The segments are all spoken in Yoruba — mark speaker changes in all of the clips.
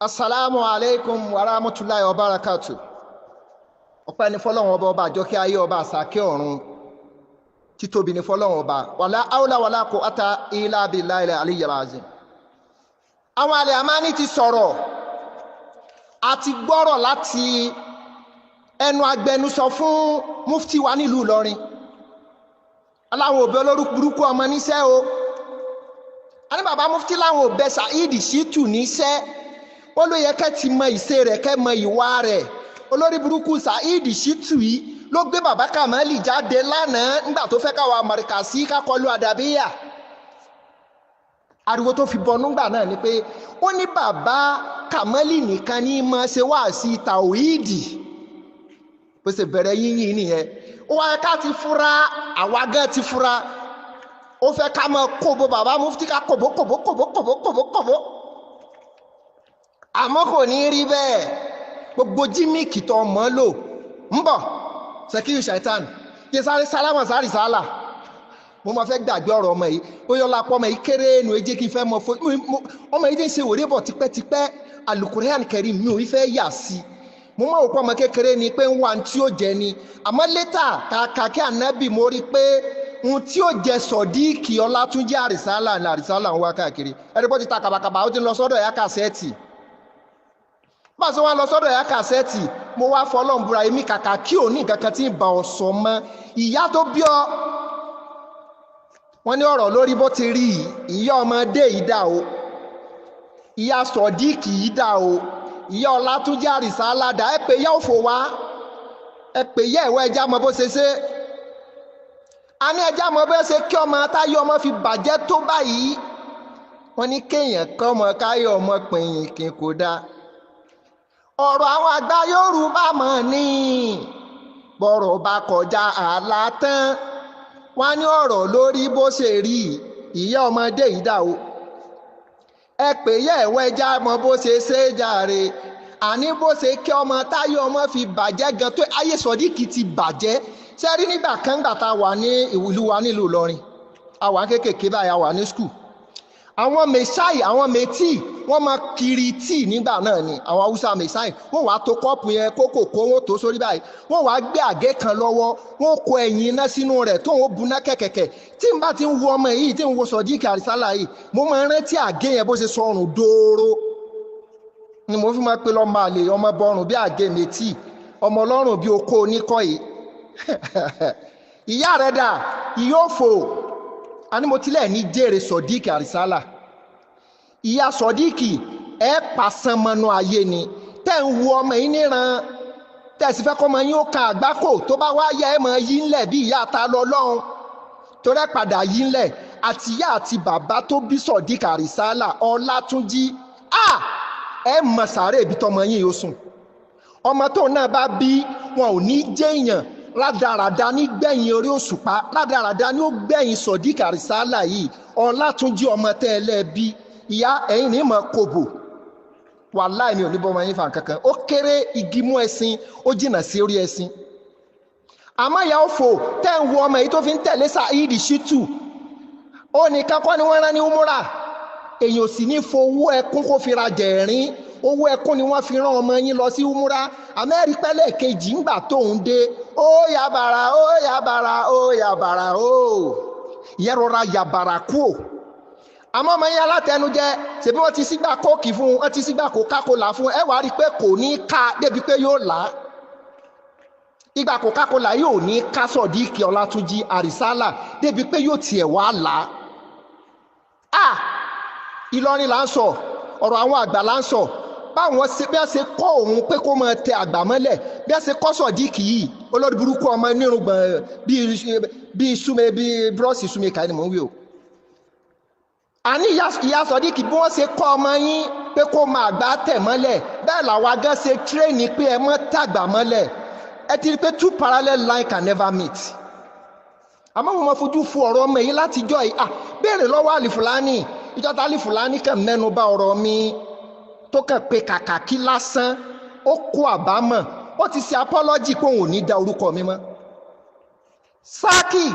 Speaker 1: Assalamu alaikum wa rahmatullahi wa barakatuh. Ọpẹ́ ni fọ́lọ́run ọba àjọkẹ́ ayé ọba àsàkẹ́ ọ̀run. Títóbi ni fọ́lọ́run ọba. Wala hawla wala quwwata illa billahi al-aliyyil azim. Àwọn àlẹ́ àmáni ti sọ̀rọ̀ àti gbọ́rọ̀ láti ẹnu agbẹnusọ fún mufti wa nílùú Ìlọrin. Aláwọn òbí olórúkú burúkú ọmọ níṣẹ́ o. A ní bàbá mufti láwọn òbẹ́ Saidi Shitu níṣẹ́. Ó ló yẹ kẹ́ ti mọ ìṣe rẹ̀ kẹ́ mọ ìwà rẹ̀. Olórí burúkú Saidi Shitu yìí ló gbé bàbá Kamali jáde lánàá nígbà tó fẹ́ káwa Amẹ́ríkà sí kákọlù àdàbíyà. Ariwo tó fi bọnú gbà náà ni pé ó ní bàbá Kamali nìkan ní máa ṣe wáàsí tàwíìdì. Bó ṣe bẹ̀rẹ̀ yínyìn nìyẹn. Ó wáyé ká ti fura, àwa gan ti fura. Ó fẹ́ ká mọ kóbo bàbá mufti ká kóbo. Àmọ́ kò ní rí bẹ́ẹ̀. Gbogbo jímìkì tó mọ́ lò ń bọ̀ sẹ́kíyù ṣàìtàn kí sáré sálámà sáré sálà. Mo máa fẹ́ gbàgbé ọ̀rọ̀ ọmọ yìí ó yọ lápọ̀ ọmọ yìí kéré nù ejé kí n fẹ́ mọ fún ọmọ yìí tí ń ṣe wòlé bọ̀ tipẹ́tipẹ́ Al-Qur'an Karim mi ò rí fẹ́ yà sí. Mo máa wò pọ̀ ọmọ kékeré ni pé ń wà tí ó jẹ ni àmọ́ létà Kakaki Anobi mo rí pé ohun tí ó jẹ Sodiq Ọlátúnjí Ar-Risaala ní Ar-Risaala ń wá káàkiri ẹni bó ti ta kàbàkàbà ó ti lọ sọ́dọ̀ ẹ̀yà kàsẹ́ẹ̀tì. Bá ṣe wá lọ sọ́dọ̀ ẹ̀yà kàsẹ́ẹ̀tì mo wá fọlọ́n búra èmi Kakaki ò ní nǹkan kan tí ń bá ọ sọ mọ́ ìyá tó bí ọ. Wọ́n ní ọ̀rọ̀ lórí bó ti rí ìyá ọmọdé yìí dà o ìyá Sodiq yìí dà o ìyá Ọlátúnjí Ar-Risaala dà ẹ pé yá òfò wá ẹ pé yá ẹ̀wọ́ ẹja mọ bó ṣe ṣe. A ní ẹja mọ bó ṣe kí ọmọ táyé ọmọ fi bàjẹ́ tó báyìí. Wọ́n ní kéèyàn kọ́ ọmọ káyọ̀ ọmọ pìnyìn kí n kò dáa. Ọ̀rọ̀ àwọn àgbà Yorùbá mọ̀ ní bọ̀rọ̀ bá kọjá ààlà tán. Wọ́n ní ọ̀rọ̀ lórí bó ṣe rí ìyá ọmọdé yìí dà o ẹ pè yẹ ẹ̀wọ́ ẹja mọ bó ṣe ṣe é jàre. Àní bó ṣe kí ọmọ táyé ọmọ fi bàjẹ́ gan tó ayé Sodiq ti bàjẹ́. Ṣé rí nígbà kan gbà tá a wà ní ìlú wa nílùú Ìlọrin a wà kéékèèké báyìí a wà ní skul. Àwọn mẹ́sáì àwọn mẹ́tì wọ́n máa kiri tíì nígbà náà ni àwọn Haúsá mẹ́sáì wọ́n wàá tó kọ́ọ̀pù yẹn kókò kó wọ́n tó sórí báyìí wọ́n wàá gbé àgé kan lọ́wọ́ wọ́n kó ẹ̀yìn iná sínú rẹ̀ tó wọ́n buná kẹ̀kẹ̀kẹ̀. Tí n bá ti ń wo ọmọ yìí tí n wo Sodiq Ar-Risaala yìí mo máa ń rántí àgé yẹn bó ṣe sọrùn dóró ni mo fi máa pe lọ́mọ àlè ọmọ bọrùn bí àgé mẹ́tì ọmọ ọlọ́run bí okó oníkọ́ yìí. Ìyá rẹ̀ dà ìyóòfò àní mo tilẹ̀ ní jèrè Sodiq Ar-Risaala. Ìyá Sodiq ẹ pàṣán mọ́nú ayé ni tẹ́ ń wo ọmọ yìí níran tẹ̀sí fẹ́ kọ́ ọmọ yín ó kan àgbákò tó bá wá yẹ ẹ mọ̀ yí ńlẹ̀ bí ìyá ta lọ lọ́hùn tó rẹ́ padà yí ńlẹ̀ àti ìyá àti bàbá tó bí Sodiq Ar-Risaala Ọlátúnjí ẹ mọ̀ sàárè ibi tọmọ yín yóò sùn. Ọmọ tó náà bá bí wọn ò ní jẹ́ èèyàn rádaràda ní gbẹ̀yìn orí òṣùpá rádaràda ní ó gbẹ̀yìn Sodiq Ar-Risaala yìí Ọlátúnjí ọmọ tẹ́ ẹ lẹ́ẹ̀bí ìyá ẹ̀yìn ní mọ̀ kòbò wàláhì mi ò ní bọ́ ọmọ yín fà kankan ó kéré igi mú ẹṣin ó jìnà sí orí ẹṣin. Àmọ́ ìyá òfò tẹ́ ń wo ọmọ yìí tó fi ń tẹ̀lé Saidi Shitu ó nìkan kọ́ ni wọ́n rán ní umura èèyàn sì ní fowó ẹkún kó fi ra jẹ̀rín owó ẹkún ni wọ́n fi rán ọmọ yín lọ sí umura. Amẹ́rí pẹ́lẹ́ kejì ńgbà tóun dé ó yàbàrà ó yàbàrà ó yàbàrà ó ìyẹn rọra yàbàrà kú ò. Àmọ́ ọmọ yẹn alátẹnujẹ ṣebí wọ́n ti sígbà kóòkì fún wọ́n ti sígbà Coca-Cola fún ẹ wàá rí i pé kò ní ká débi pé yóò là á. Ìgbà Coca-Cola yóò ní ká Sodiq Ọlátúnjí Ar-Risaala débi pé yóò tiẹ̀ wá là á. Ìlọrin là ń sọ ọ̀rọ̀ àwọn àgbà là ń sọ báwọn ṣe bí wọ́n ṣe kọ́ òun pé kó máa tẹ àgbà mọ́lẹ̀ bí wọ́n ṣe kọ́ Sodiq yìí olórí burúkú ọmọ nírùngbọ̀n bíi súnmẹ́ bíi búrọ́ọ̀sì súnmẹ́ ká ni mò ń wí o. Àní ìyá Sodiq bí wọ́n ṣe kọ́ ọmọ yín pé kó máa gbá tẹ̀ mọ́lẹ̀ bẹ́ẹ̀ làwọn agán ṣe tírẹ́ẹ̀nì pé ẹ mọ́ tàgbà mọ́lẹ̀ ẹ ti rí pé two parallel lines can never meet. Àmọ́ mo máa fojú fo ọ̀rọ̀ ọmọ yìí látijọ́ yìí béèrè lọ́wọ́ Àlìfùlání ìjọba Àlìfùlání kàn mẹ́nu bà ọ̀rọ̀ mi tó kàn pé Kakaki lásán ó kó àbámọ̀ ó ti ṣe apology pé òun ò ní da orúkọ mi mọ́. Sáàkì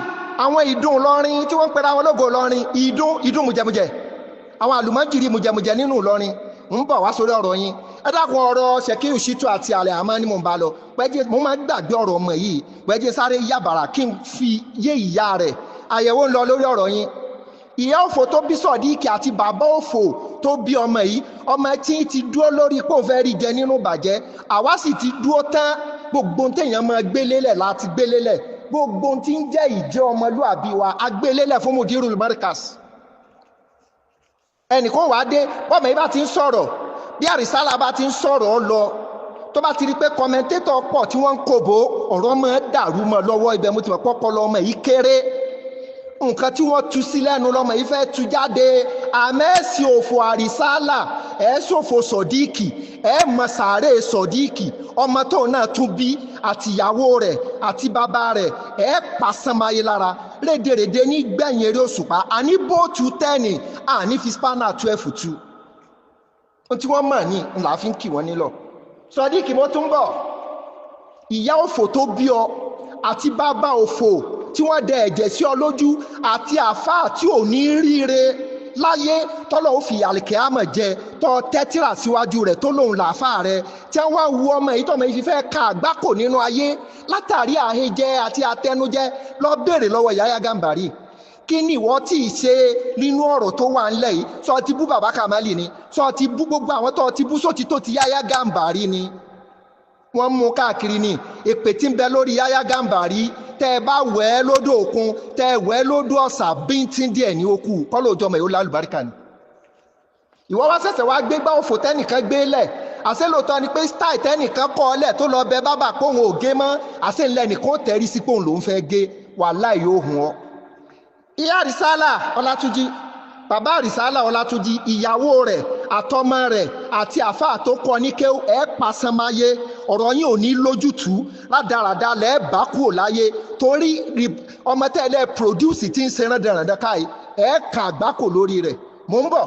Speaker 1: àwọn Idun Ìlọrin tí wọ́n ń pera wọn lógo Ìlọrin Idun mùjẹmùjẹ àwọn àlùmọ́jìrì mùjẹmùjẹ nínú Ìlọrin ń bọ̀ wá sórí ọ̀rọ̀ yín ẹ dákun ọ̀rọ̀ Ṣèkíù Ṣítù àti àlẹ́ àmọ́ ni mò ń bá lọ pẹ́jẹ́ mo máa ń gbàgbé ọ̀rọ̀ ọmọ yìí pẹ́jẹ́ sáré yàbàrà kí n fi yé ìyá rẹ̀ àyẹ̀wò ń lọ lórí ọ̀rọ̀ yín ìyá òfò tó bí Sọ̀díkì àti bàbá òfò tó bí ọmọ yìí ọmọ tí ti dúró lórí pò fẹ́ rí jẹ nínú bàjẹ́ àwa sì ti dúró tán gbogbo téèyàn máa gbélélẹ̀ láti gbélélẹ̀ gbogbo tí ń jẹ́ ìjẹ́ ọmọlúàbí wa agbélélẹ̀ fún Mudirul Markaz ẹnìkan wàá dé bọ́mọ yìí bá ti ń sọ̀rọ̀ bí Ar-Risaala bá ti ń sọ̀rọ̀ lọ tó bá ti rí pé kọmẹntétọ̀ pọ̀ tí wọ́n ń kòbó ọ̀rọ̀ máa dàrú mọ́ lọ́wọ́ ibẹ̀ mo ti mọ̀ pọ́pọ́ lọ́mọ yìí kéré nǹkan tí wọ́n tú sí lẹ́nu lọ́mọ yìí fẹ́ tú jáde àmẹ́sì òfò Ar-Risaala ẹ̀ ṣòfò Sodiqi ẹ̀ mọ̀ sàárè Sodiqi ọmọ tó náà tún bí àtìyàwó rẹ̀ àti bàbá rẹ̀ ẹ̀ pàṣẹmáyé lára rédèrèdè ní gbẹ̀yìn eré òṣùpá àní bóòtù 10 àní fi spanner 12 tú ohun tí wọ́n mọ̀ ní ńlá fi ń kì wọ́n nílọ Sodiqi mo tún bọ̀ ìyá òfò tó bí ọ àti bàbá òfò tí wọ́n dẹ ẹ̀jẹ̀ sí ọ lójú àti àfáà tí ò ní ríire láyé tọ́lọ̀ ó fi àlìkíyámọ̀ jẹ tọ́ tẹ́tírà síwájú rẹ̀ tó lòun làáfáà rẹ̀ tí wọ́n wu ọmọ èyí tọ́mọ yìí fi fẹ́ ka àgbákò nínú ayé látàrí àhejẹ àti àtẹnujẹ lọ béèrè lọ́wọ́ Yahya Gambari kí ni ìwọ tí ì ṣe nínú ọ̀rọ̀ tó wà ńlẹ̀ yìí sọ ti bú bàbá Kamali ni sọ ti bú gbogbo àwọn tó ti bú sóti tó ti Yahya Gambari ni wọ́n mú káàkiri ni èpè tí ń bẹ lórí Yahya Gambari tẹ́ ẹ bá wẹ̀ ẹ́ lódò òkun tẹ́ ẹ wẹ̀ ẹ́ lódò ọ̀sà bíntín díẹ̀ ní okù kọ́lọ̀ òjọ́ mọ̀ yóò lálùbáríkà ni ìwọ wá ṣẹ̀ṣẹ̀ wá gbégbá òfò tẹ́nìkan gbé lẹ̀ àṣẹ lóòótọ́ ni pé style tẹ́nìkan kọ́ ọ lẹ̀ tó lọ bẹ bábà kóhun ò gé mọ́ àṣẹ ńlẹ̀ nìkan ó tẹ̀rí sí pòun lòún fẹ́ gé wàláhì yóò hùn ọ́ ìyá Ar-Risaala Ọlátúnjí bàbá Ar-Risaala Ọlátúnjí ìyàwó rẹ̀ àtọmọ rẹ̀ àti àfáà tó kọ ní kéwú ẹ̀ pàṣẹmáyé ọ̀rọ̀ yín ò ní lójútùú ládàradà lẹ́ẹ̀ bá kúrò láyé torí ọmọ tẹ́lẹ̀ produce tí ń ṣe rándanrandan káyìí ẹ̀ kà àgbákò lórí rẹ̀ mò ń bọ̀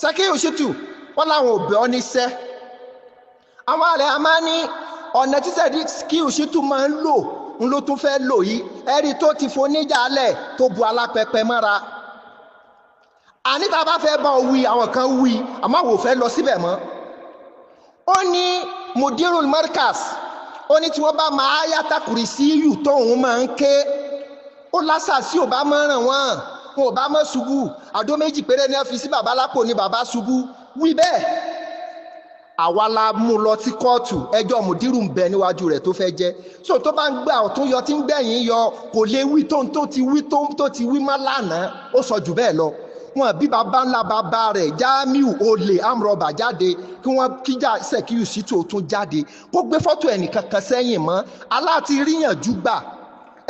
Speaker 1: Ṣèkíù Ṣítù wọ́n láwọn òbí ọ níṣẹ́ àwọn àlẹ́ a máa ní ọ̀nà tí Ṣèkíù Ṣítù máa ń lò ń ló tún fẹ́ lò yìí ẹ̀rí tó ti foníjàálẹ̀ tó bu alápẹpẹ mọ́ra àní tá a bá fẹ́ bá ọ wí àwọn kan wí àmọ́ àwọn ò fẹ́ lọ síbẹ̀ mọ́ ó ní Mudirul Markaz ó ní tí wọ́n bá máa Ayata Kursiyu tóun máa ń ké ó lásàsí ò bá mọ́ ràn wọ́n wọn ò bá mọ́ ṣubú àdó méjì péré ní ọ́fíìsì bàbá lápò ní bàbá ṣubú wí bẹ́ẹ̀ àwa la mú lọ sí kóòtù ẹjọ́ Mudiru ń bẹ níwájú rẹ̀ tó fẹ́ jẹ́ so tó bá ń gbà ọ̀tún yọ tí ń gbẹ̀yìn yọ kò lè wí tó ti wí má lánàá ó sọ jù bẹ́ẹ̀ lọ wọn bí bàbá ńlá bàbá rẹ̀ Jamiu olè amrọ̀bà jáde kí wọ́n kíjà Ṣèkíù Ṣítù tún jáde kó gbé fọ́tò ẹnìkan kan sẹ́yìn mọ́ aláàtí ríyànjú gbà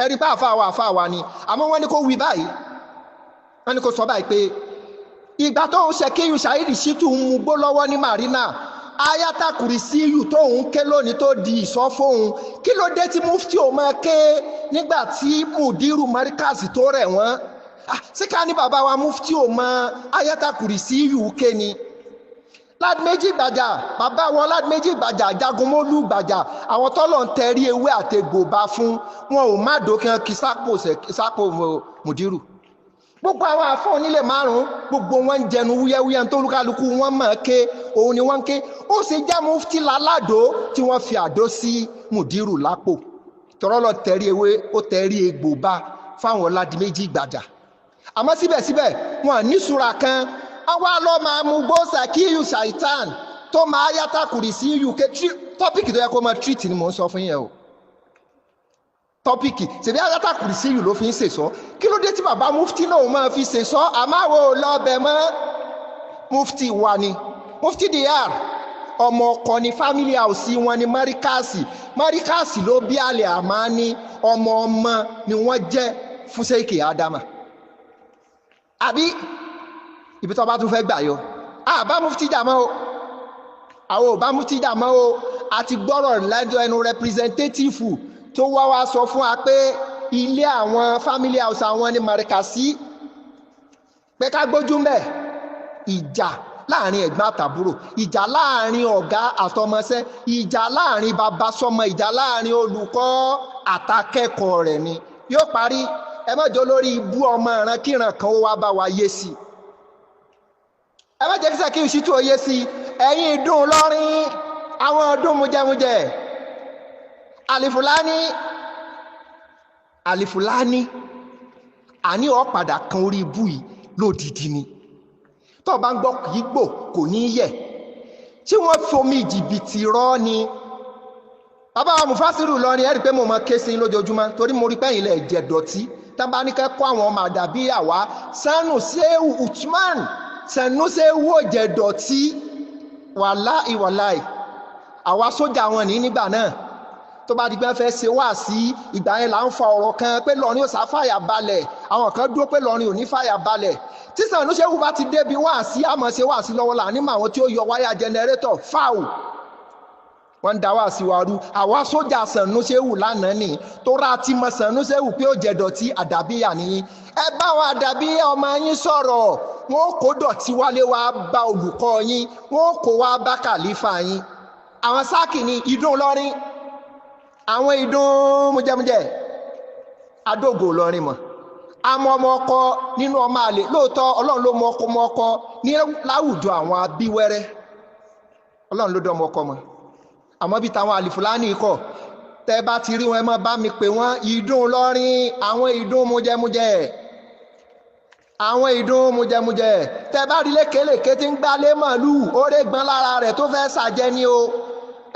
Speaker 1: ẹ̀rí bá àfáà wa ni àmọ́ wọ́n ní kó wí báyìí wọ́n ní kó sọ báyìí pé ìgbà tó ń Ṣèkíù Ṣítù ń mú gbó lọ́wọ́ ní Marina Ayata Kursiyu tó ń ké lónìí tó di ìsọ fóun kí ló dé tí mufti ò máa ké nígbà tí Mudiru Markaz tó rẹ̀ wọ́n ṣé ká ní bàbá wa mufti ò mọ Ayata Kursiyu ké ni Ládìméjì Gbàjà bàbá wọn Ládìméjì Gbàjà Jagunmólú Gbàjà àwọn tọ́lọ̀ ń tẹrí ewé àtegbò bá fún wọn ò má dókè kí sápò Mudiru gbogbo àwọn àfọ onílé márùn gbogbo wọn ń jẹnu wúyẹwúyẹ tó lúkálukú wọn máa ké òun ni wọn ń ké ó sì já mufti lálàdó tí wọn fi àdó sí Mudiru lápò tọrọlọ tẹrí ewé ó tẹrí egbò bá fáwọn Ládìméjì Gbàjà àmọ́ síbẹ̀síbẹ̀ wọn níṣura kan àwa lọ máa mú gbó Ṣèkíù Ṣaitan tó máa Ayata Kursiyu ké tọ́pìkì tó yẹ kó máa tírìtì ni mò ń sọ fún yẹn o tọ́pìkì ṣèbí Ayata Kursiyu ló fi ń ṣèṣọ́ kí ló dé tí bàbá mufti náà máa fi ṣèṣọ́ àmáwò lọ́bẹ̀ mọ́ mufti wa ni mufti dr ọmọ ọkọ ní family house wọn ni Markaz ló bí àlẹ́ àmá ní ọmọ ni wọ́n jẹ́ fún Sheikh Adama àbí ibi tó bá tún fẹ́ gbà yọ àbá mufti jàmọ́ o àwọn ò bá mufti jàmọ́ o àti gbọ́rọ̀ lẹ́jọ́ ẹnu representative tó wá sọ fún wa pé ilé àwọn family house àwọn ní Markaz pé ká gbójú mbẹ̀ ìjà láàrin ẹ̀gbọ́n àtàbúrò ìjà láàrin ọ̀gá àtọmọṣẹ́ ìjà láàrin bàbá sọmọ ìjà láàrin olùkọ́ àtàkẹ́kọ̀ọ́ rẹ̀ ni yóò parí ẹ má jọ lórí ibú ọmọ ìran kíran kan ó wá bá wa yé sí ẹ má jẹ́ kí Ṣèkíù Ṣítù ó yé sí ẹ̀yin Ìdun Ìlọrin àwọn ọdún mujẹmujẹ àlìfùlání àní ó padà kan orí ibú yìí lódìdí ni tó bá ń gbọ́ kìí gbò kò ní yẹ tí wọ́n fomi jìbìtì rọ́ ni bàbá wa Mufasiru Ìlọrin ẹ̀rí pé mo mọ kése lójoojúmọ́ torí mo rí pẹ́yìn lẹ̀ jẹ̀ dọ̀tí tábà ní kẹ́kọ́ àwọn ọmọ àdàbí àwa Sanusewu Uthman Sanusewu òjẹ̀ dọ̀tí wàláì àwa sójà wọn ní nígbà náà tó bá dìgbà fẹ́ ṣe wá sí ìgbà yẹn là ń fa ọ̀rọ̀ kan pé lọ́rin ò sá fàyà balẹ̀ àwọn kan dúró pé lọ́rin ò ní fàyà balẹ̀ tí Sanusewu bá ti débi wá sí àmọ́ ṣe wá sí lọ́wọ́ là nímọ̀ àwọn tí ó yọ wáyà jẹnẹrétọ̀ fáwù wọ́n dá wá sí wa rú àwa sójà Sanusewu lánàá ni tó rà tí mọ Sanusewu pé ó jẹ dọ̀tí àdàbíyà nìyí ẹ bá wọn àdàbíyà ọmọ yín sọ̀rọ̀ wọn kó dọ̀tí wálé wá bá olùkọ́ yín wọn kó wá bá kàlífà yín àwọn sáàkì ní Ìdun Ìlọrin àwọn Ìdun mujẹmujẹ adógo Ìlọrin mọ̀ àmọ́ ọmọ ọkọ nínú ọmọ àlè lóòótọ́ Ọlọ́run ló mọ ọkọ ní láwùjọ àwọn abíwẹ́rẹ́ Ọlọ́run ló dán ọmọ ọkọ mọ́ àmọ́ bí táwọn àlìfùlání kọ̀ tẹ́ bá ti rí wọn ẹ má bá mi pè wọ́n Ìdun Ìlọrin àwọn Ìdun mujẹmujẹ àwọn Ìdun mujẹmujẹ tẹ́ bá rí lékelèké tí ń gbálé màálù oore gbọ́n lára rẹ̀ tó fẹ́ sàjẹ́ ni o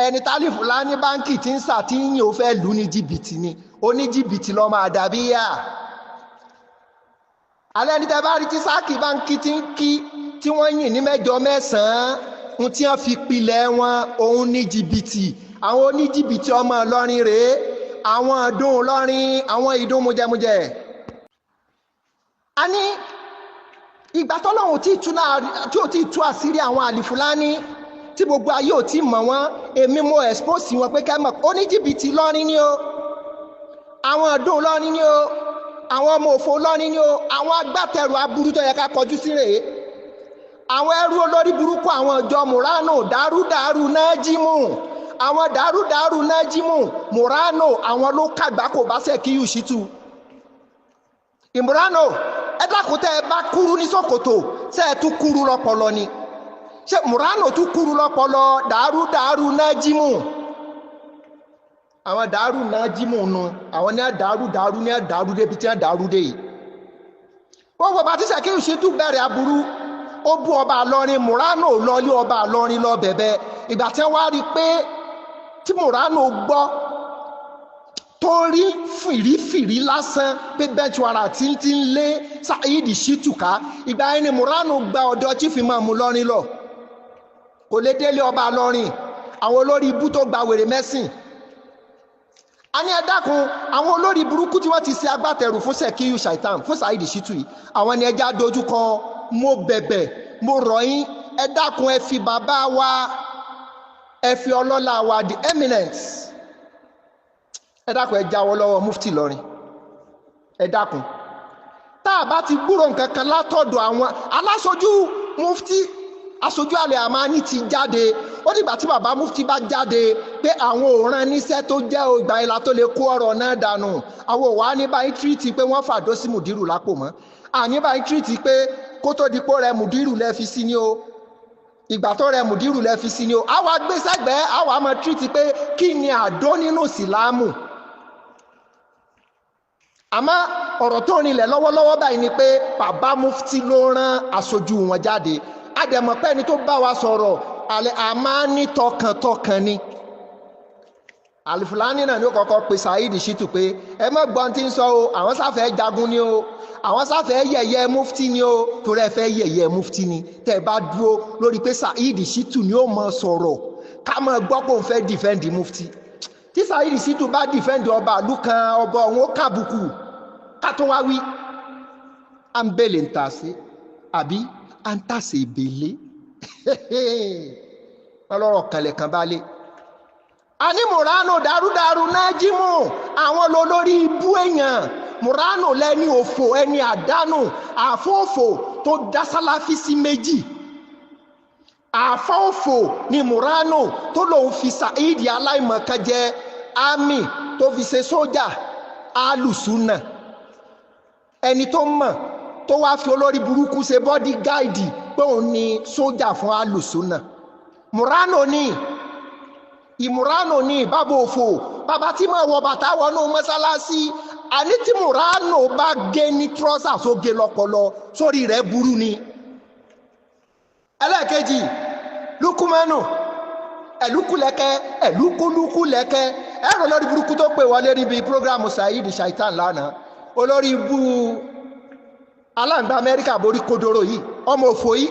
Speaker 1: ẹni tálífùlání báńkì tí ń sàtíyìn ò fẹ́ lù ní jìbìtì ni oníjìbìtì lọ́ máa dàbí yá alẹ́ ní tẹ́ bá rí tí sáàkì báńkì tí ń kí tí wọ́n yìn ní mẹ́jọ mẹ́sàn-án tí wọ́n fi pilẹ̀ wọn òun ní jìbìtì àwọn oníjìbìtì ọmọ Ìlọrin rèé àwọn Ìdun Ìlọrin àwọn Ìdun mujẹmujẹ. a ní ìgbà tọ́lọ́hun tí ò tí tú àṣírí àwọn àlìfùlání tí gbogbo ayé ò tí mọ̀ wọ́n èmi mo expose wọn pé kẹ́mọ̀ oníjìbìtì Ìlọrin ni o àwọn Ìdun Ìlọrin ni o àwọn ọmọ òfò Ìlọrin ni o àwọn agbátẹrù aburú tó yẹ ká kọjú sí rèé àwọn ẹrú olórí burúkú àwọn ìjọ Murano dàrúdàrú nájímù àwọn dàrúdàrú nájímù Murano àwọn ló kàgbá kò bá sẹ́ kí yù sí tu ìmúránò ẹ dákun tẹ́ ẹ bá kúrú ní ṣòkòtò ṣé ẹ tún kúrú lọ́pọlọ ni ṣé Murano tún kúrú lọ́pọlọ dàrúdàrú nájímù àwọn dàrú nájímù nu àwọn ní dàrúdàrú ní dàrú débi tí wọ́n dàrú dé yìí wọ́n wọ́n bá ti sẹ́ kí yù sí tu bẹ̀rẹ̀ aburú ó bú ọba Ìlọrin Murano lọlé ọba Ìlọrin lọ bẹ̀bẹ̀ ìgbà tí wọ́n rí pé tí Murano gbọ́ tó rí fìrífìrí lásán pé bẹ́ẹ̀tùwàrà tí ń lé Saheed Shittu ká ìgbà yẹn ni Murano gba ọ̀dọ̀ Chief Imam Ìlọrin lọ kò lè délé ọba Ìlọrin àwọn olórí ibú tó gba wèrè mẹ́sìn a ní ẹ dákun àwọn olórí burúkú tí wọ́n ti ṣe agbátẹrù fún Sekiyu Shaitan fún Saheed Shittu yìí àwọn ni ẹja dojúkọ mo bẹ̀bẹ̀ mo rọ̀ yín ẹ dákun ẹ fi bàbá wa ẹ fi ọlọ́lá wa the eminence ẹ dákun ẹ jáwọ́ lọ́wọ́ mufti Ìlọrin ẹ dákun tá a bá ti gbúrò nǹkan kan látọ̀dọ̀ àwọn aláṣojú mufti aṣojú àlẹ́ àmání ti jáde ó dìgbà tí bàbá mufti bá jáde pé àwọn òran níṣẹ́ tó jẹ́ ìgbà ìlà tó lè kó ọ̀rọ̀ náà dànù àwọn òwà ní báyìí tírìtì pé wọ́n fàdó sí mùdírù lápò mọ́ àní báyìí tírìtì pé kó tó di pé rẹ mùdírù lẹ fi sí ni o ìgbà tó rẹ mùdírù lẹ fi sí ni o àwa gbé sẹ́gbẹ̀ẹ́ àwa máa tírìtì pé kí ni àdó nínú ìsìlámù àmọ́ ọ̀rọ̀ tó rinlẹ̀ lọ́wọ́lọ́wọ́ báyìí ni pé bàbá mufti ló rán aṣojú wọn jáde àdẹ̀mọ̀pẹ́ ẹni tó bá wa sọ̀rọ̀ àmání tọkàntọkàn ni àlìfùlání náà ní ó kọ́kọ́ pe Saheed Shittu pé ẹ má gbọ́n tí ń sọ o àwọn sáfẹ́ jagun ni o àwọn sáfẹ́ yẹ̀yẹ́ mufti ni o torí ẹ fẹ́ yẹ̀yẹ́ mufti ni tẹ́ ẹ bá dúró lórí pé Saheed Shittu ni ó mọ sọ̀rọ̀ ká mọ̀ gbọ́ pé òun fẹ́ dìfẹ́ǹdì mufti tí Saheed Shittu bá dìfẹ́ǹdì ọba àlú kan ọba òun ó kàbùkù ká tó wá wí à ń bèlè ń tà sí àbí à ń tàsé ìbèlè ọlọ́rọ̀ kanlẹ̀ kan bá lé a ní Murano dàrúdàrú nájímù àwọn lólórí ibú èèyàn Murano lẹ́ni òfò ẹni àdánù àfóòfò tó dá Sàláfì sí méjì àfóòfò ni Murano tó lòun fi Saheed aláìmọ̀kan jẹ àmì tó fi ṣe sójà alùsùnà ẹni tó mọ̀ tó wá fi olórí burúkú ṣe bọ́dí gáìdì pé òun ni sójà fún alùsùnà murano ni ìmúránù ní bàbá òfò bàbá tí máa wọ bàtà wọnú mọ́sálásí àní tí murano bá gé ní trọ́sà sóge lọ́pọlọ sórí rẹ̀ burú ni. ẹlẹ́ẹ̀kejì lukumanu ẹ̀lúkúlẹ́kẹ́ ẹ̀lúkúlúkúlẹ́kẹ́ ẹ̀rọ lórí burúkú tó pè wọlé níbi prógrámù Saheed Shaitan lánàá olórí ibú Alangba Amẹ́ríkà borí kodoro yìí ọmọ òfò yìí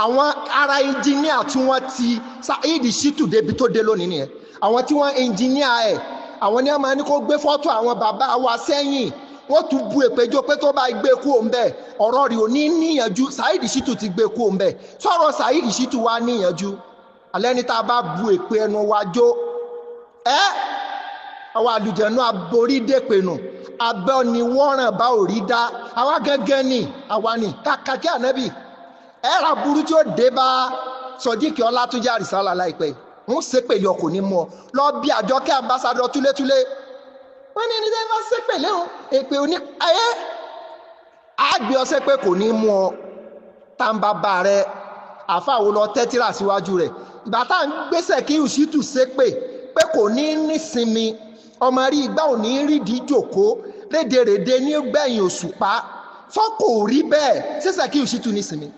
Speaker 1: àwọn ará ẹnjìníà tí wọ́n ti Saheed Shittu débi tó dé lónìí nìyẹn àwọn tí wọ́n ẹnjìníà ẹ̀ àwọn ní wọ́n máa ní kó gbé fọ́tò àwọn bàbá wa sẹ́yìn wọ́n tún bu èpèjọ pé tó bá gbé kú òun bẹ́ẹ̀ ọ̀rọ̀ rí ò ní níyànjú Saheed Shittu ti gbé kú òun bẹ́ẹ̀ sọ̀rọ̀ Saheed Shittu wá níyànjú alẹ́ ní tá a bá bu èpè ẹnu wa jó àwọn àlùjẹ̀nú aborí dèpè nù abẹ́ ni wọ́ràn bá ò rí dá àwa gángan ni àwa ni Kakaki Anobi ẹ̀rà burú tí ó dé bá Sodiq Ọlátúnjí Ar-Risaala láìpẹ́ ń ṣépèlé ọkọ̀ ní mọ́ lọ bí Àjọkẹ́ ambassadọ túlétúlé wọ́n ní ẹni tẹ́ bá ṣépèlé o èpè òní ayé àgbẹ̀ ọsẹ pé kò ní mú ọ tàǹbàbà rẹ àfàwọ lọ tẹ́tírà síwájú rẹ̀ ìgbà tá à ń gbèsè kí Shittu ṣépè pé kò ní nísinmi ọmọ rí igbá ò ní rídìí jòkó rédèrèdè ní gbẹ̀yìn òṣùpá fọ́kò rí bẹ́ẹ̀ ṣẹ̀ṣẹ̀ kí Shittu nísinmi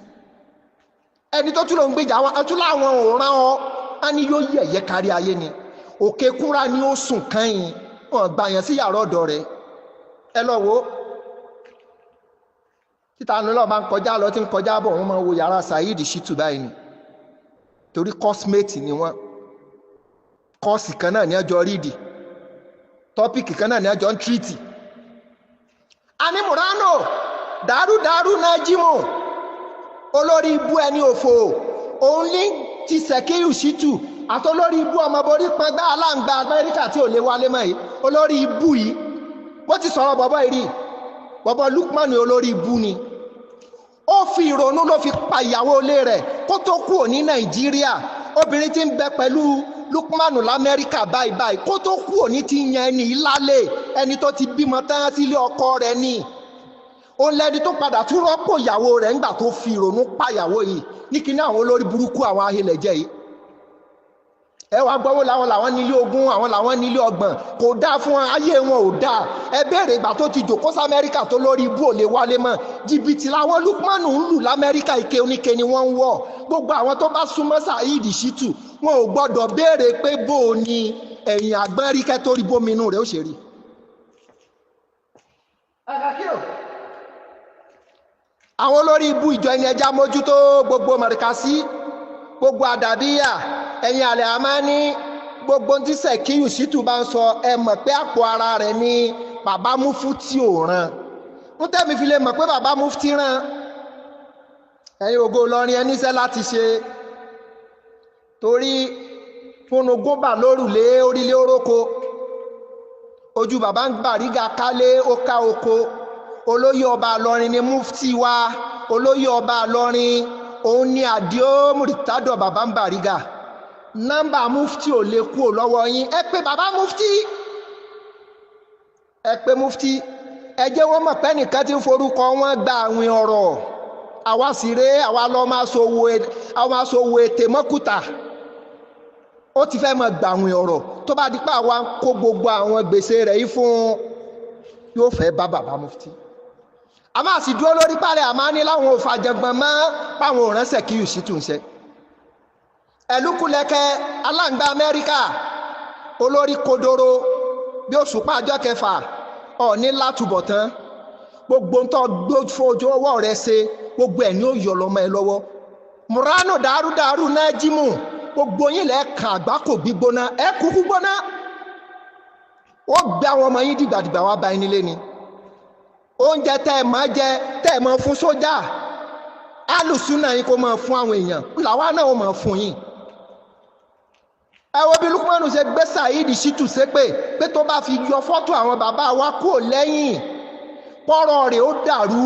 Speaker 1: ẹni tó tún ló ń gbèjà àwọn atúlá àwọn òran ọ á ní yóò yẹ̀yẹ́ kárí ayé ni òkè kúnra ni ó sùn kẹ́yìn wọn gbà yẹn sí yàrá ọ̀dọ̀ rẹ̀ ẹ lọ wo títa ní lọ́ọ́ máa ń kọjá lọ tí ń kọjá bọ̀ wọ́n máa wo yàrá Saheed Shittu báyìí ni torí cosmate ni wọ́n kọ́ọ̀sì kan náà ní ẹjọ́ rídì tọ́pìkì kan náà ní ẹjọ́ ń tírìtì ani murano dàrúdàrú náà jímọ̀ olórí ibú ẹni òfò òun ní ti Saheed Shittu àtolórí ibú ọmọ borí pọngbá Alangba Amẹ́ríkà tí ò lè wálé mọ́ yìí olórí ibú yìí bó ti sọ̀rọ̀ bọ̀bọ̀ ìrì bọ̀bọ̀ Luqman olórí ibú ni ó fi ìrònú ló fi pa ìyàwó ilé rẹ̀ kó tó kúrò ní Nàìjíríà obìnrin tí ń bẹ pẹ̀lú Luqman l'Amẹ́ríkà báyìí kó tó kúrò ní ti yan ẹni ìlálẹ̀ ẹni tó ti bímọ tán sílé ọkọ rẹ̀ ni ó lẹ́ni tó padà tún rọ́pò ìyàwó rẹ̀ ńgbà tó fi ìrònú pa ìyàwó yìí ní kíní àwọn olórí burúkú àwọn ahilẹ̀ jẹ́ yìí ẹ wá gbọ́wọ́ làwọn nílé ogún àwọn làwọn nílé ọgbọ̀n kò dáa fún ayé wọn ò dáa ẹ béèrè ìgbà tó ti jòkó sí Amẹ́ríkà tó lórí ibú ò lè wálé mọ́ jìbìtì làwọn Luqman ń lù l'Amẹ́ríkà ike oníke ni wọ́n ń wọ̀ gbogbo àwọn tó bá súnmọ́ Saheed Shittu wọn ò gbọ́dọ̀ béèrè pé bó o ní ẹ̀yìn àgbọ́nríkẹ́ tó rí bóminú rẹ̀ ó ṣe rí. àwọn olórí ibú ìjọ ẹni ẹja mójútó gbogbo mọ̀rìkàsí gbogbo àdàbíyà ẹ̀yin àlẹ́ àmá ní gbogbo tí Saheed Shittu bá ń sọ ẹ mọ̀ pé àpò ara rẹ̀ ní bàbá Mufti ò ràn ń tẹ́mi fi lè mọ̀ pé bàbá Mufti ràn ẹ̀yin ògo Ìlọrin ẹníṣẹ́ láti ṣe torí fúnnugún bà lórùlé orílẹ̀ oróko ojú bàbá ń Bàrígà kálé ó ká oko olóyè ọba Ìlọrin ni Mufti wa olóyè ọba Ìlọrin òun ni Àdìó Mùrítádọ̀ bàbá ń Bàrígà nọ́mbà Mufti ò lè kú lọ́wọ́ yín ẹ pé bàbá Mufti ẹ pé Mufti ẹ jẹ́ wọ́n mọ̀ pé nìkan ti ń forúkọ wọn gba àwìn ọ̀rọ̀ àwa sì rèé àwa lọ máa ṣòwò ètè mọ́kúta ó ti fẹ́ mọ̀ gbà àwìn ọ̀rọ̀ tó bá di pé àwa ń kó gbogbo àwọn gbèsè rẹ̀ yìí fún yóò fẹ́ bá bàbá Mufti a máa sì dúró lórí pàrẹ̀ àmá ní láwọn òfàjẹgbọ̀n mọ́ páwọn òránṣẹ́ kí yìí sí tún ṣe ẹ̀lúkúlẹ̀kẹ́ Alangba Amẹ́ríkà olórí kodoro bí òṣùpá ọjọ́ kẹfà ọ̀ní látúbọ̀tán gbogbo ń tọ́ gbójú ọwọ́ rẹ̀ ṣe gbogbo ẹ̀ ní ó yọ lọ́mọ ẹ lọ́wọ́ murano dàrúdàrú náà jímù gbogbo yín lẹ́ẹ̀kan àgbákò gbígbóná ẹ kúkú gbóná ó gbé àwọn ọmọ yín dìgbàdìgbà wá bá ẹni lé ni oúnjẹ tẹ́ ẹ máa jẹ tẹ́ ẹ máa fún sójà alùsùnà yín kó máa fún àwọn èèyàn làwa náà ó máa fún yín ẹ wo bí Luqman ṣe gbé Saheed Shittu ṣépè pé tó bá fi yọ fọ́tò àwọn bàbá wa kúrò lẹ́yìn pọ́rọ̀ rẹ̀ ó dàrú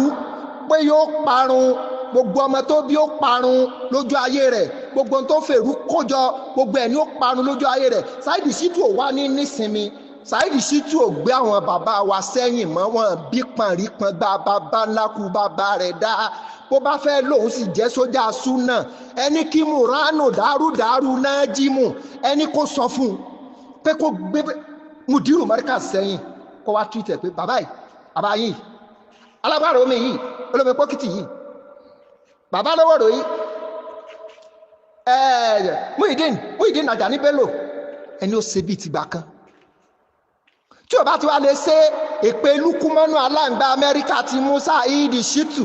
Speaker 1: pé yóò parun gbogbo ọmọ tó bí ó parun lójú ayé rẹ̀ gbogbo tó fèrú kójọ gbogbo ẹ̀ ni ó parun lójú ayé rẹ̀ Saheed Shittu ò wá ní nísinmi Saheed Shittu ò gbé àwọn bàbá wa sẹ́yìn mọ́, wọn bí pọ̀nrípọ̀n gba bàbá ńlá kú bàbá rẹ̀ dá. Bó bá fẹ́ lòun sì jẹ́ sójà súnà, ẹni kí Murano dàrúdàrú náà jí mú, ẹni kó sọ fún un pé kó gbé Mudiru Markaz sẹ́yìn kó wá túwìtẹ̀ pé bàbá yìí, bàbá yìí, alábàárò omi yìí, olómi pọ́kìtì yìí, bàbá lọ́wọ́rọ̀ yìí, Muideen Ajani Bello, ẹni ó ṣe bíi tìgbà kan. Tí o bá ti wá lè ṣe èpè lukumanu Alangba Amẹ́ríkà ti mú Saheed Shittu.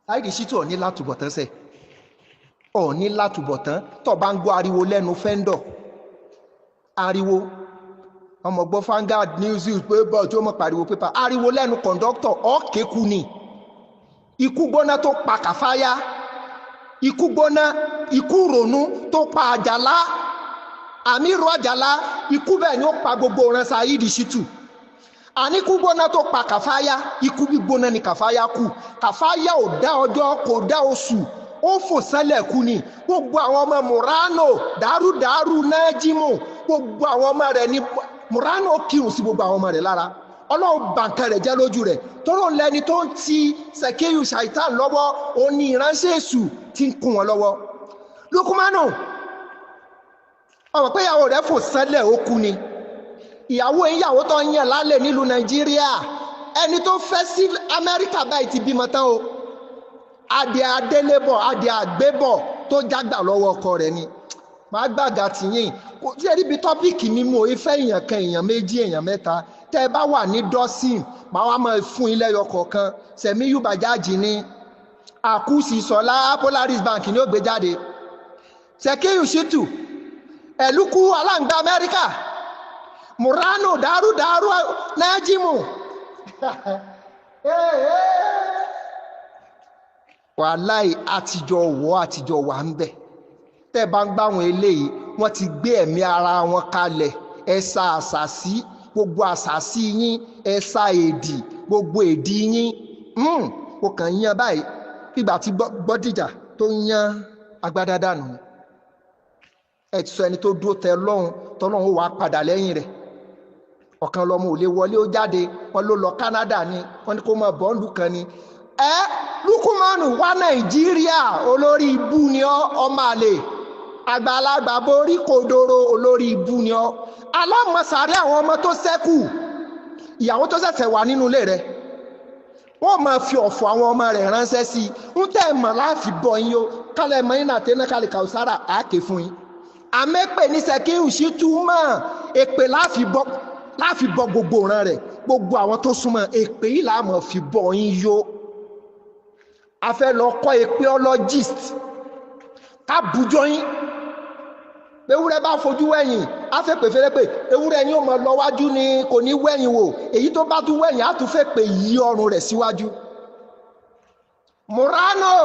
Speaker 1: Saheed Shittu ò ní látúbọ̀tán sẹ́, ò ní látúbọ̀tán tó bá ń gbọ́ ariwo lẹ́nu fẹ́ńdọ̀, ariwo ọmọ gbọ́ Vanguard News paper tí ó mọ̀ pariwo pépà, ariwo lẹ́nu kọ̀ǹdọ́tọ̀ ọ̀kẹ́kù ni. Ikú gbóná tó pa Kàfáyá, ikú gbóná, ikú rònú tó pa Àjàlá, Àmírù Àjàlá, ikú bẹ́ẹ̀ ni ó pa gbogbo ọ̀ràn Saheed Shittu. Àní ikú gbóná tó pa Kàfáyá, ikú gbígbóná ni Kàfáyá kú. Kàfáyá ò dá ọjọ́, kò dá oṣù, ó fò sẹ́lẹ̀ kú ni. Gbogbo àwọn ọmọ Murano dàrúdàrú náà jí mú, gbogbo àwọn ọmọ rẹ̀ ni Murano kírun sí gbogbo àwọn ọmọ rẹ̀ lára. Ọlọ́run bàǹkà rẹ̀ jẹ́ lójú rẹ̀, tọ́rọ̀ lẹ́ni tó ń ti Sẹ̀kẹ́yù Ṣàìtàn lọ́wọ́, ó ní ìránṣẹ́ èṣù tí ń kún wọn lọ́wọ́. Luqmanu, ọmọ pé ìyàwó rẹ̀ fò sẹ́lẹ̀ ó kú ni. Ìyàwó tó ń yàn lálẹ́ nílùú Nàìjíríà, ẹni tó fẹ́ sí Amẹ́ríkà báyìí ti bímọ tán o. Adé adélébọ̀, adé àgbébọ̀ tó jágbà lọ́wọ́ ọkọ rẹ̀ ni. Màá gbàgà tìyìn, kò tí ẹ rí bí tọ́pìkì mi mú ìfẹ́ èèyàn kan, èèyàn méjì, èèyàn mẹ́ta. Tẹ́ ẹ bá wà ní dọ́sìn, màá wá máa fún ilé ẹyọ kọ̀ọ̀kan. Sẹ̀míyù Bàjáàjì ni, Àkúsì Sọlá Polaris Bank ni ó gbé jáde. Sẹ̀kẹ́yù Shittu, ẹ̀lúkú Alangba Amẹ́ríkà, Murano dàrúdàrú nájímù. Wàláì àtijọ́ wà ń bẹ̀. Tẹ́ bá ń gbáwọn eléyìí, wọ́n ti gbé ẹ̀mí ara wọn kalẹ̀. Ẹ̀sà àṣàsí, gbogbo àṣàsí yín, ẹ̀sà èdì, gbogbo èdì yín. Kò kàn yan báyìí, ìgbà tí Bódìjà tó yan agbádá dànù. Ẹ ti sọ ẹni tó dúró tẹ lọ́hùn, tọ́lọ́hùn ó wàá padà lẹ́yìn rẹ̀. Ọ̀kan lọ́mọ ò lè wọlé ó jáde, wọn ló lọ Canada ni, wọn ní kó mọ bọ́ọ̀lù kan ni. Luqmanu wá Nàìjíríà, olórí ibú ni ọmọ àlè. Àgbàlagbà borí kodoro, olórí ibú ni alámọ̀sáré àwọn ọmọ tó ṣẹ́kù, ìyàwó tó ṣẹ̀ṣẹ̀ wà nínú ilé rẹ̀, wọ́n máa fi ọ̀fọ̀ àwọn ọmọ rẹ̀ ránṣẹ́ sí i. ń tẹ́ mọ̀ láàfi bọ̀ yín o, kálẹ̀ mọ́ iná tẹ́ná kálẹ̀ Kàùsára àáké fún yín. Àmẹ́pẹ́ ní Sẹ̀kẹ́yù Shittu mọ̀ èpè láàfi bọ́ gbogbo ìran rẹ̀, gbogbo àwọn tó súnmọ́ èpè yìí là máa fi bọ̀ yín yó. A fẹ́ lọ kọ́ èpèologist ká bùjọ yín. Ewúrẹ́ bá fojú wẹ̀yìn, á fẹ́ pè fẹ́rẹ́ pé ewúrẹ́ yín ó mọ lọ wájú ni kò ní wẹ̀yìn wò, èyí tó bá tún wẹ̀yìn á tún fẹ́ pè yí ọrùn rẹ̀ síwájú. Murano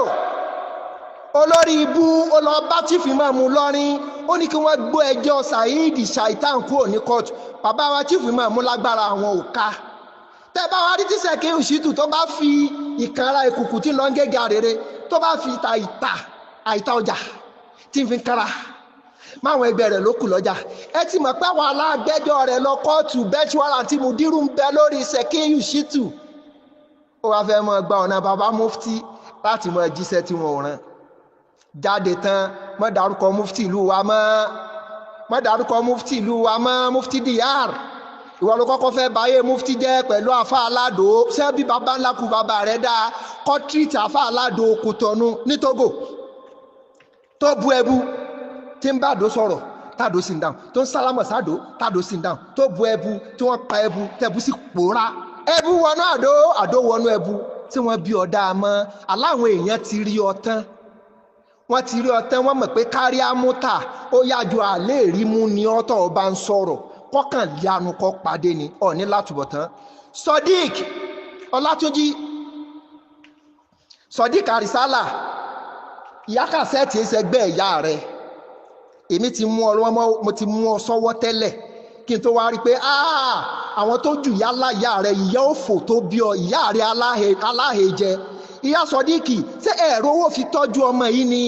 Speaker 1: olórí ibú ọlọ́ba chief imam Ìlọrin, ó ní kí wọ́n gbọ́ ẹjọ́ Saheed Ṣàìtàn kúrò ní kóòtù. Bàbá wa chief imam lágbára àwọn òka. Tẹ́ bá wá rí tí Sẹ̀kẹ́yù Shittu tó bá fi ìkanra ìkùkù tí lọ ń gé gàrèrè, tó bá fi àìta ọjà tí ń fi kára máwọn ẹgbẹ́ rẹ̀ ló kù lọ́jà. Ẹ ti mọ̀ pé àwọn alágbẹ́jọ́ rẹ̀ lọ kóòtù bench warrant tí Mudiru ń bẹ lórí Sẹ̀kẹ́yù Shittu. Ó wá fẹ́ mọ́ gba ọ̀nà bàbá mufti láti mọ jíṣẹ́ tí wọ́n rán. Jáde tán, mọ́ dárúkọ mufti ìlú wa mọ́, mufti Diyar. Ìwọ ló kọ́kọ́ fẹ́ báyé mufti jẹ́ pẹ̀lú àfá aládò. Ṣé bí bàbá ńlá kú bàbá rẹ̀ dáa kọ́ tírìtì àfá aládò Kòtọ́nù ní Togo tó bu ẹbu tí ń bá àdó sọ̀rọ̀ tàdó sí ń dáhùn, tó ń sálámọ̀ sádó tàdó sí ń dáhùn, tó bu ẹbu tí wọ́n pa ẹbu tẹ́bu sí pòórá, ẹbu wọnú àdó wọnú ẹbu tí wọ́n bí ọ̀dá mọ́. Aláwọn èèyàn ti rí ọtán, wọ́n mọ̀ pé kárí ámúta ó yájú àlè rí mú ni ọ́tọ̀ ọba ń sọ̀rọ̀ kọ́kàn yanu kọ́ pàdé ni ọ̀ní látúbọ̀tán. Sodiq Ọlátúnjí, Sodiq Ar-Risaala, ìyá kàsẹ́ẹ̀tì ẹsẹ̀gbẹ́ ìyá rẹ̀, èmi ti mú ọ lọ́wọ́, mo ti mú ọ sọ́wọ́ tẹ́lẹ̀ kí n tó wá rí pé àwọn tó jù yálà ìyá rẹ̀, ìyá òfò tó bí ọ, ìyá rẹ̀ aláhejẹ. Ìyá Sodiq, ṣé ẹ̀rọ owó fi tọ́jú ọmọ yìí ni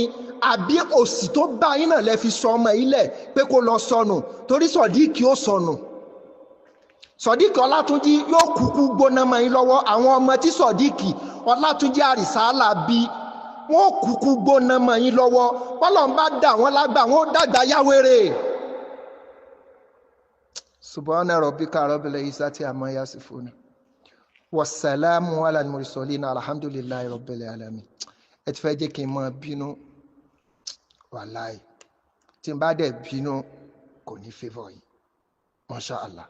Speaker 1: àbí òsì tó bá yín náà lẹ fi sọ ọmọ ilẹ̀ pé kó lọ sọnù torí Sodiq ó sọnù. Sodiq Ọlátúnjí yóò kúkú gbóná mọ́ yín lọ́wọ́. àwọn ọmọ tí Sodiq Ọlátúnjí Ar-Risaala bí wọ́n kúkú gbóná mọ́ yín lọ́wọ́. bọ́lọ̀ ń bá dà wọ́n lágbà wọ́n dàgbà yáwèrè. subhana rabbika rabbil izzati amma yasifun wassalamu ala al-mursalin alhamdulillahi rabbil alamin. ẹ ti fẹ́ jẹ́ kí n máa bínú wàláì tí n bá dẹ̀ bínú kò ní favour yìí masha Allah.